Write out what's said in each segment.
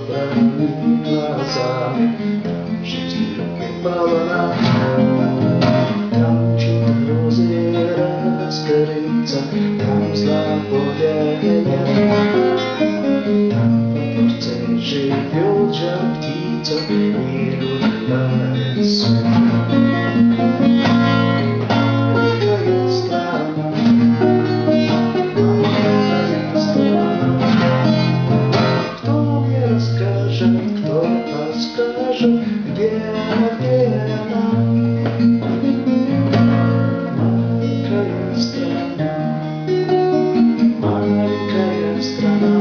собранными глазами. Там жизнь руки полна, там чудо розы раскрыться, там злополе нет. Там во дворце живет жар птица и любит свет. Где она, маленькая страна,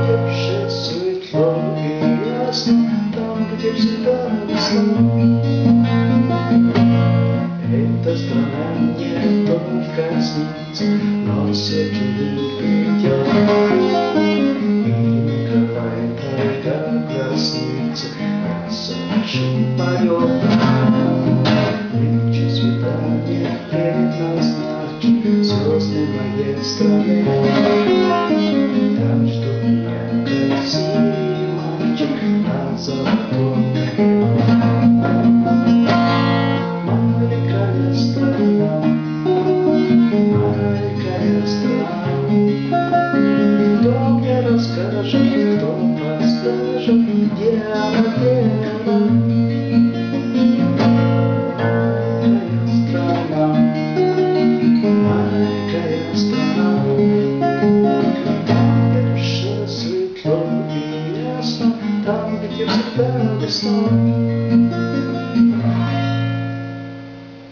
где все светло и ясно, там, где всегда весна. Эта страна мне только снится, но все книги идет. Поет, легче свидание предназначен звездной моей стране. Там ждут меня красивый мальчик на золотом коне. Маленькая страна, маленькая страна. Кто мне расскажет, кто подскажет, где она, где она? Там, где всегда весна.